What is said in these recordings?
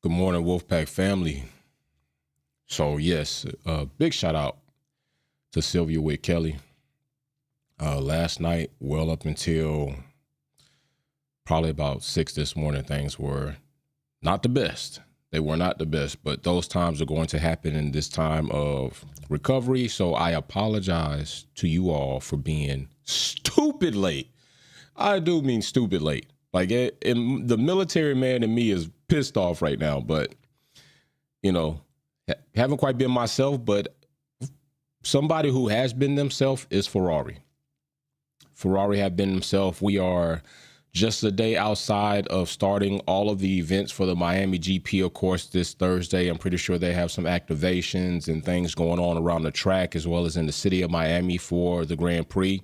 Good morning, Wolfpack family. So yes, big shout out to Sylvia with Kelly. Last night, well up until probably about 6 this morning, things were not the best. They were not the best, but those times are going to happen in this time of recovery. So I apologize to you all for being stupid late. I do mean stupid late. Like the military man in me is pissed off right now, but you know, haven't quite been myself, but somebody who has been themselves is Ferrari. Ferrari have been themselves. We are just a day outside of starting all of the events for the Miami GP, of course, this Thursday. I'm pretty sure they have some activations and things going on around the track as well as in the city of Miami for the Grand Prix.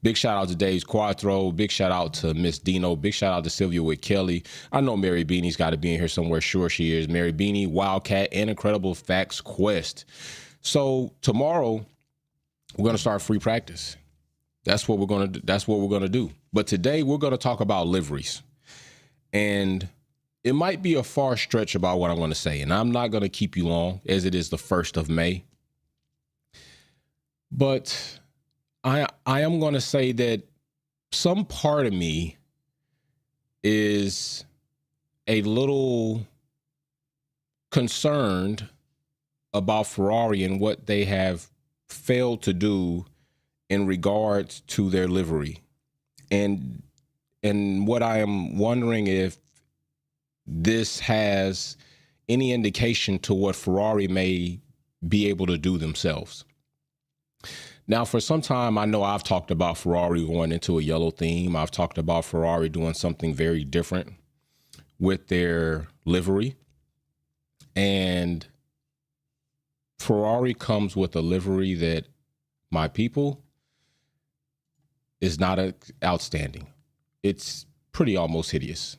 Big shout out to Dave's Quattro. Big shout out to Miss Dino. Big shout out to Sylvia with Kelly. I know Mary Beanie's got to be in here somewhere. Sure she is. Mary Beanie, Wildcat, and Incredible Facts Quest. So tomorrow we're going to start free practice. That's what we're going to do. That's what we're going to do. But today we're going to talk about liveries. And it might be a far stretch about what I'm going to say. And I'm not going to keep you long as it is the 1st of May. But I am going to say that some part of me is a little concerned about Ferrari and what they have failed to do in regards to their livery. And what I am wondering if this has any indication to what Ferrari may be able to do themselves. Now, for some time, I know I've talked about Ferrari going into a yellow theme. I've talked about Ferrari doing something very different with their livery. And Ferrari comes with a livery that, my people, is not outstanding. It's pretty almost hideous.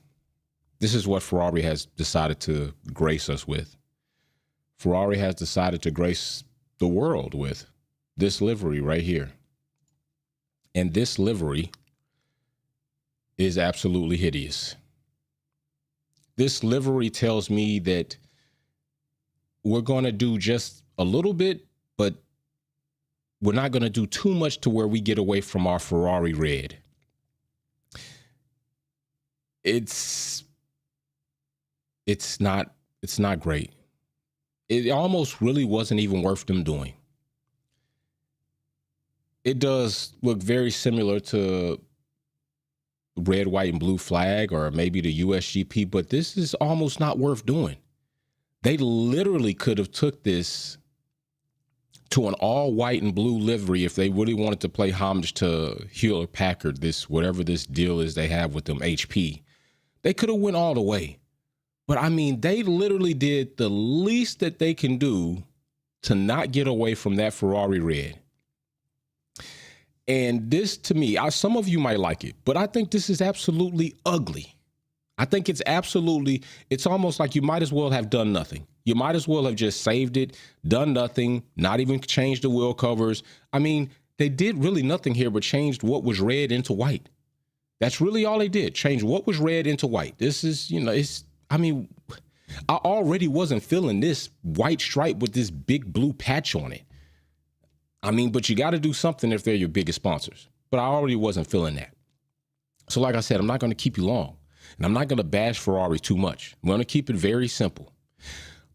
This is what Ferrari has decided to grace us with. Ferrari has decided to grace the world with this livery right here. And this livery is absolutely hideous. This livery tells me that we're going to do just a little bit, but we're not going to do too much to where we get away from our Ferrari red. It's not great. It almost really wasn't even worth them doing. It does look very similar to red, white, and blue flag, or maybe the USGP, but this is almost not worth doing. They literally could have took this to an all white and blue livery if they really wanted to play homage to Hewlett Packard, this whatever this deal is they have with them, HP. They could have went all the way. But I mean, they literally did the least that they can do to not get away from that Ferrari red. And this, to me, some of you might like it, but I think this is absolutely ugly. I think it's almost like you might as well have done nothing. You might as well have just saved it, done nothing, not even changed the wheel covers. I mean, they did really nothing here but changed what was red into white. That's really all they did. Change what was red into white. This is, I already wasn't feeling this white stripe with this big blue patch on it. I mean, but you got to do something if they're your biggest sponsors. But I already wasn't feeling that. So like I said, I'm not going to keep you long. And I'm not going to bash Ferrari too much. I'm going to keep it very simple.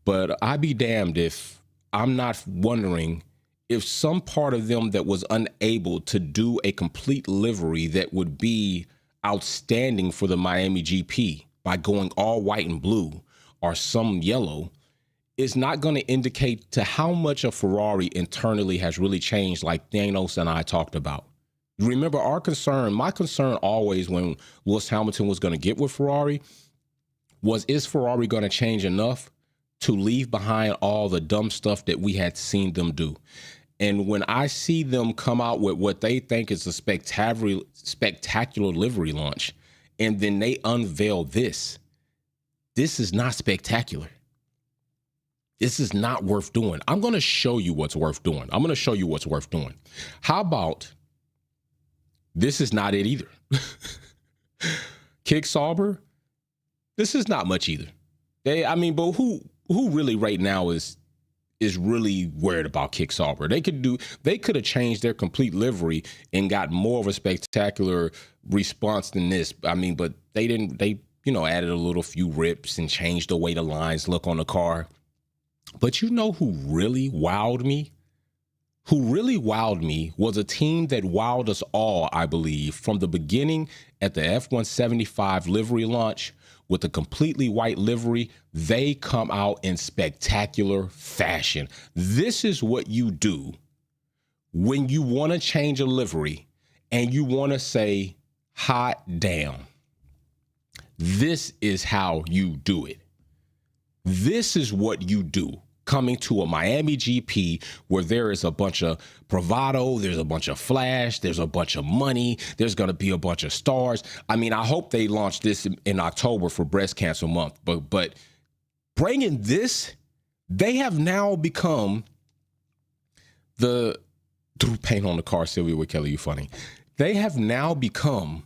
But I'd be damned if I'm not wondering if some part of them that was unable to do a complete livery that would be outstanding for the Miami GP by going all white and blue or some yellow is not going to indicate to how much a Ferrari internally has really changed, like Thanos and I talked about. Remember, my concern always when Lewis Hamilton was going to get with Ferrari was, is Ferrari going to change enough to leave behind all the dumb stuff that we had seen them do? And when I see them come out with what they think is a spectacular livery launch, and then they unveil this is not spectacular. This is not worth doing. I'm going to show you what's worth doing. How about this is not it either. Kick Sauber, this is not much either. I mean, but who really right now is really worried about Kick Sauber? They could have changed their complete livery and got more of a spectacular response than this. I mean, but they didn't. They added a little few rips and changed the way the lines look on the car. But you know who really wowed me? Who really wowed me was a team that wowed us all, I believe, from the beginning at the F-175 livery launch with a completely white livery. They come out in spectacular fashion. This is what you do when you want to change a livery and you want to say, hot damn. This is how you do it. This is what you do coming to a Miami GP where there is a bunch of bravado, there's a bunch of flash, there's a bunch of money, there's going to be a bunch of stars. I mean, I hope they launch this in October for Breast Cancer Month, but bringing this, they have now become through paint on the car, Sylvia with Kelly, you funny. They have now become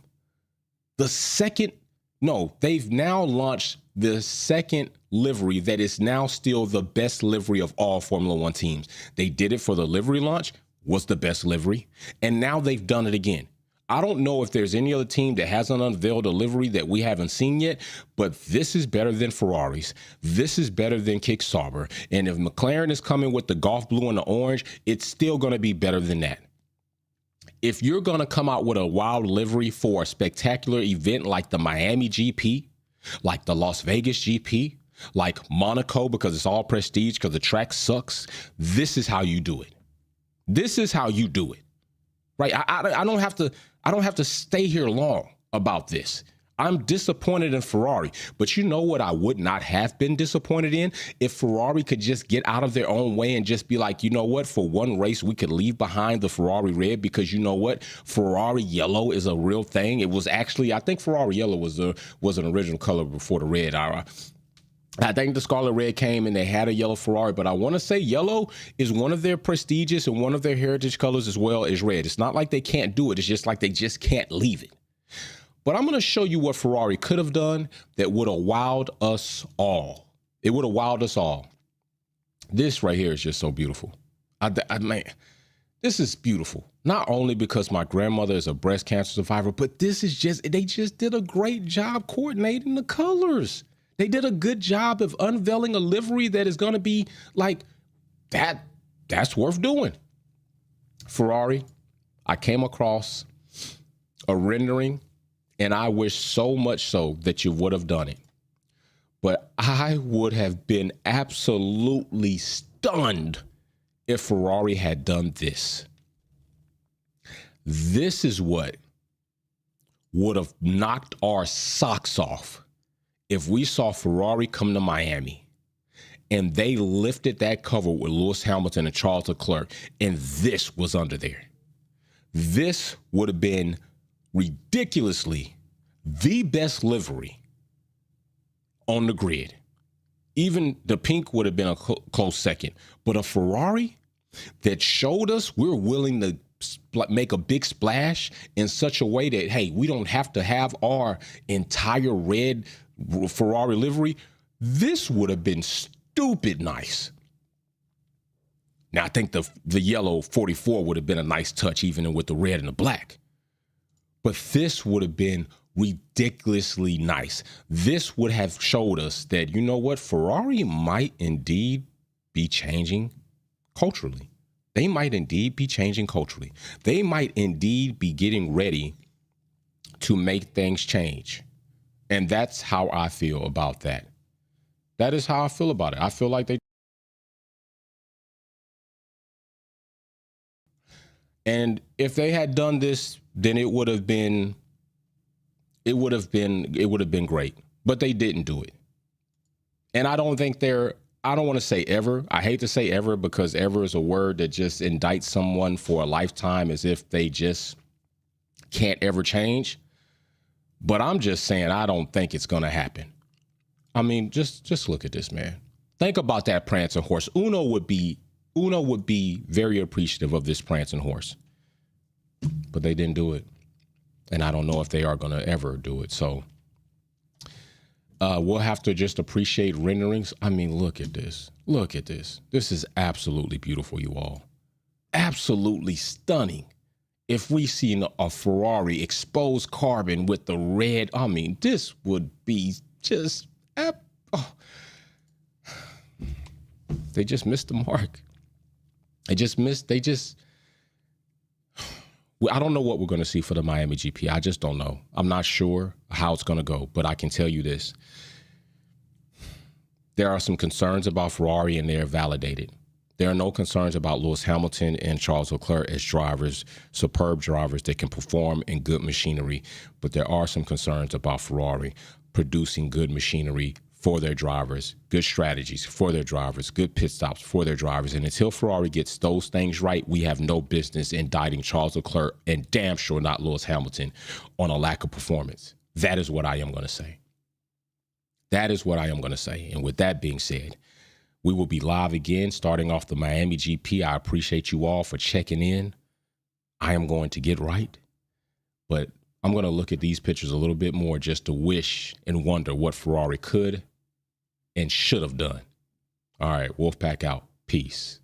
they've now launched the second livery that is now still the best livery of all Formula One teams. They did it for the livery launch, was the best livery, and now they've done it again. I don't know if there's any other team that hasn't unveiled a livery that we haven't seen yet, but this is better than Ferraris. This is better than Kick Sauber. And if McLaren is coming with the golf blue and the orange, it's still going to be better than that. If you're going to come out with a wild livery for a spectacular event like the Miami GP, like the Las Vegas GP, like Monaco, because it's all prestige, because the track sucks, this is how you do it. This is how you do it, right? I don't have to stay here long about this. I'm disappointed in Ferrari, but you know what I would not have been disappointed in? If Ferrari could just get out of their own way and just be like, you know what, for one race, we could leave behind the Ferrari red because you know what, Ferrari yellow is a real thing. It was actually, I think Ferrari yellow was an original color before the red. I think the Scarlet Red came and they had a yellow Ferrari, but I want to say yellow is one of their prestigious and one of their heritage colors as well as red. It's not like they can't do it. It's just like they just can't leave it. But I'm going to show you what Ferrari could have done that would have wowed us all. It would have wowed us all. This right here is just so beautiful. Man, this is beautiful. Not only because my grandmother is a breast cancer survivor, but they just did a great job coordinating the colors. They did a good job of unveiling a livery that is going to be like that. That's worth doing. Ferrari, I came across a rendering, and I wish so much so that you would have done it. But I would have been absolutely stunned if Ferrari had done this. This is what would have knocked our socks off if we saw Ferrari come to Miami and they lifted that cover with Lewis Hamilton and Charles Leclerc, and this was under there. This would have been ridiculously the best livery on the grid. Even the pink would have been a close second. But a Ferrari that showed us we're willing to make a big splash in such a way that, hey, we don't have to have our entire red Ferrari livery. This would have been stupid nice. Now, I think the yellow 44 would have been a nice touch, even with the red and the black. But this would have been ridiculously nice. This would have showed us that, you know what, Ferrari might indeed be changing culturally. They might indeed be changing culturally. They might indeed be getting ready to make things change. And that's how I feel about that. That is how I feel about it. I feel like they. And if they had done this, then it would have been great. But they didn't do it. And I don't think I don't want to say ever. I hate to say ever because ever is a word that just indicts someone for a lifetime as if they just can't ever change. But I'm just saying I don't think it's going to happen. I mean, just look at this, man. Think about that prancing horse. Uno would be very appreciative of this prancing horse. But they didn't do it. And I don't know if they are going to ever do it. So We'll have to just appreciate renderings. I mean, look at this. Look at this. This is absolutely beautiful, you all. Absolutely stunning. If we see a Ferrari exposed carbon with the red, I mean, this would be just, they just missed the mark. I don't know what we're going to see for the Miami GP. I just don't know. I'm not sure how it's going to go, but I can tell you this. There are some concerns about Ferrari, and they're validated. There are no concerns about Lewis Hamilton and Charles Leclerc as drivers, superb drivers that can perform in good machinery, but there are some concerns about Ferrari producing good machinery for their drivers, good strategies for their drivers, good pit stops for their drivers. And until Ferrari gets those things right, we have no business indicting Charles Leclerc and damn sure not Lewis Hamilton on a lack of performance. That is what I am going to say. That is what I am going to say. And with that being said, we will be live again starting off the Miami GP. I appreciate you all for checking in. I am going to get right, but I'm going to look at these pictures a little bit more just to wish and wonder what Ferrari could and should have done. All right, Wolfpack out. Peace.